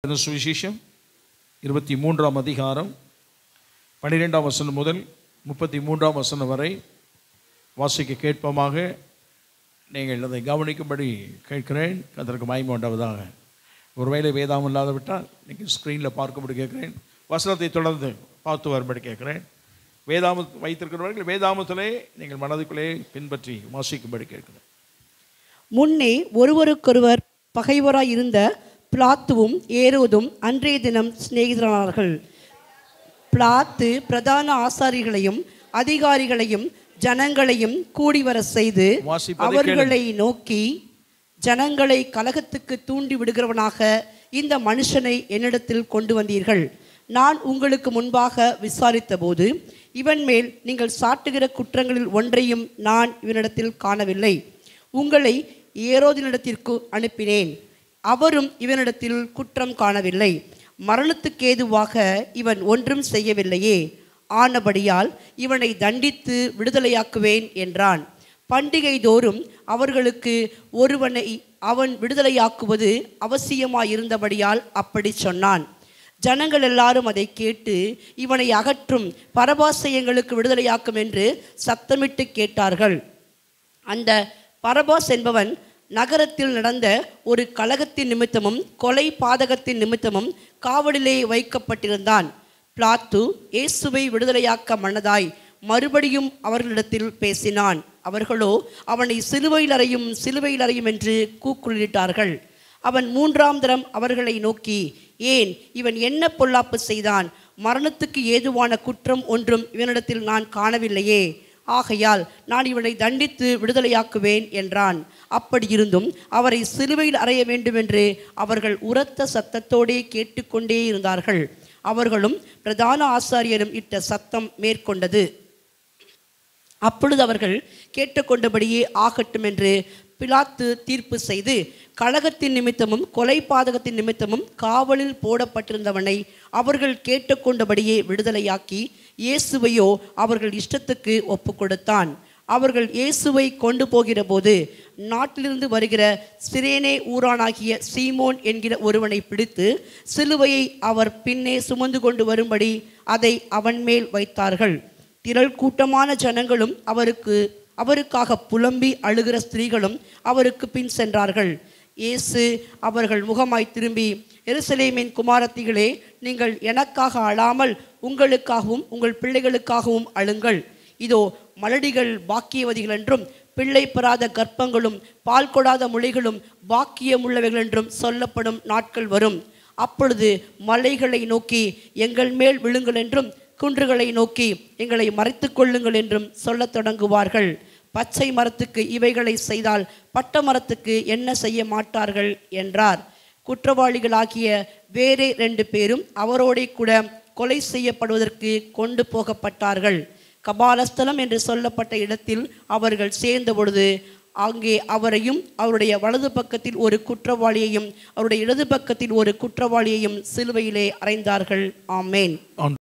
சுவிசேஷம் 23ஆம் அதிகாரம் 12ஆம் வசனம் முதல் 33ஆம் வசனம் வரை வாசிக்க கேட்போமாக. நீங்கள் அதை கவனிக்கும்படி கேட்கிறேன். அதற்கு மகிமை உண்டாவதாக. ஒருவேளை வேதாகம் இல்லாத விட்டால் நீங்கள் ஸ்க்ரீனில் பார்க்கும்படி கேட்கிறேன். வசனத்தை தொடர்ந்து பார்த்து வரும்படி கேட்கிறேன். வேதாம வைத்திருக்கிறவர்கள் வேதாமத்திலே நீங்கள் மனதுக்குள்ளே பின்பற்றி வாசிக்கும்படி கேட்கிறேன். முன்னே ஒருவருக்கொருவர் பகைவராய் இருந்த பிலாத்துவும் ஏரோதும் அன்றைய தினம் சிநேகிதரானார்கள். பிலாத்து பிரதான ஆசாரிகளையும் அதிகாரிகளையும் ஜனங்களையும் கூடிவர செய்து அவர்களை நோக்கி, ஜனங்களை கலகத்துக்கு தூண்டி விடுகிறவனாக இந்த மனுஷனை என்னிடத்தில் கொண்டு வந்தீர்கள். நான் உங்களுக்கு முன்பாக விசாரித்த போது இவன் மேல் நீங்கள் சாட்டுகிற குற்றங்களில் ஒன்றையும் நான் இவனிடத்தில் காணவில்லை. உங்களை ஏரோதினிடத்திற்கு அனுப்பினேன். அவரும் இவனிடத்தில் குற்றம் காணவில்லை. மரணத்துக்கேதுவாக இவன் ஒன்றும் செய்யவில்லையே. ஆனபடியால் இவனை தண்டித்து விடுதலையாக்குவேன் என்றான். பண்டிகை தோறும் அவர்களுக்கு ஒருவனை அவன் விடுதலையாக்குவது அவசியமாயிருந்தபடியால் அப்படி சொன்னான். ஜனங்கள் எல்லாரும் அதை கேட்டு, இவனை அகற்றும், பரபாசை எங்களுக்கு விடுதலையாக்கும் என்று சத்தமிட்டு கேட்டார்கள். அந்த பரபாஸ் என்பவன் நகரத்தில் நடந்த ஒரு கலகத்தின் நிமித்தமும் கொலை பாதகத்தின் நிமித்தமும் காவலிலே வைக்கப்பட்டிருந்தான். பிலாத்து இயேசுவை விடுதலையாக்க மனதாய் மறுபடியும் அவர்களிடத்தில் பேசினான். அவர்களோ அவனை சிலுவையில் அறையும் என்று கூக்குரலிட்டார்கள். அவன் 3ஆம் தரம் அவர்களை நோக்கி, ஏன் இவன் என்ன பொல்லாப்பு செய்தான்? மரணத்துக்கு ஏதுவான குற்றம் ஒன்றும் இவனிடத்தில் நான் காணவில்லையே. ஆகையால் நான் இவனை தண்டித்து விடுதலையாக்குவேன் என்றான். அப்படியிருந்தும் அவரை சிலுவையில் அறைய வேண்டுமென்று அவர்கள் உரத்த சத்தத்தோடே கேட்டுக்கொண்டே இருந்தார்கள். அவர்களும் பிரதான ஆசாரியரும் இட்ட சத்தம் மேற்கொண்டது. அப்பொழுது அவர்கள் கேட்டுக்கொண்டபடியே ஆகட்டும் என்று பிலாத்து தீர்ப்பு செய்து, கலகத்தின் நிமித்தமும் கொலை பாதகத்தின் நிமித்தமும் காவலில் போடப்பட்டிருந்தவனை அவர்கள் கேட்டுக்கொண்டபடியே விடுதலையாக்கி இயேசுவையோ அவர்கள் இஷ்டத்துக்கு ஒப்பு கொடுத்தான். அவர்கள் இயேசுவை கொண்டு போகிற போது நாட்டிலிருந்து வருகிற சிரேனே ஊரானாகிய சீமோன் என்கிற ஒருவனை பிடித்து சிலுவையை அவர் பின்னே சுமந்து கொண்டு வரும்படி அதை அவன் மேல் வைத்தார்கள். திரள் கூட்டமான ஜனங்களும் அவருக்காக புலம்பி அழுகிற ஸ்திரீகளும் அவருக்கு பின் சென்றார்கள். இயேசு அவர்கள் முகமாய் திரும்பி, எருசலேமின் குமாரத்திகளே, நீங்கள் எனக்காக அழாமல் உங்களுக்காகவும் உங்கள் பிள்ளைகளுக்காகவும் அழுங்கள். இதோ மலடிகள் பாக்கியவதிகள் என்றும் பிள்ளை பெறாத கர்ப்பங்களும் பால் கொடாத முளைகளும் பாக்கியமுள்ளவைகள் என்றும் சொல்லப்படும் நாட்கள் வரும். அப்பொழுது மலைகளை நோக்கி எங்கள் மேல் விழுங்கள் என்றும் குன்றுகளை நோக்கி எங்களை மறைத்து கொள்ளுங்கள் என்றும் சொல்லத் தொடங்குவார்கள். பச்சை மரத்துக்கு இவைகளை செய்தால் பட்ட மரத்துக்கு என்ன செய்ய மாட்டார்கள் என்றார். குற்றவாளிகளாகிய வேறே 2 பேரும் அவரோடே கூட கொலை செய்யப்படுவதற்கு கொண்டு போகப்பட்டார்கள். கபாலஸ்தலம் என்று சொல்லப்பட்ட இடத்தில் அவர்கள் சேர்ந்த பொழுது அங்கே அவரையும் அவருடைய வலது பக்கத்தில் ஒரு குற்றவாளியையும் அவருடைய இடது பக்கத்தில் ஒரு குற்றவாளியையும் சிலுவையிலே அறைந்தார்கள். ஆமேன்.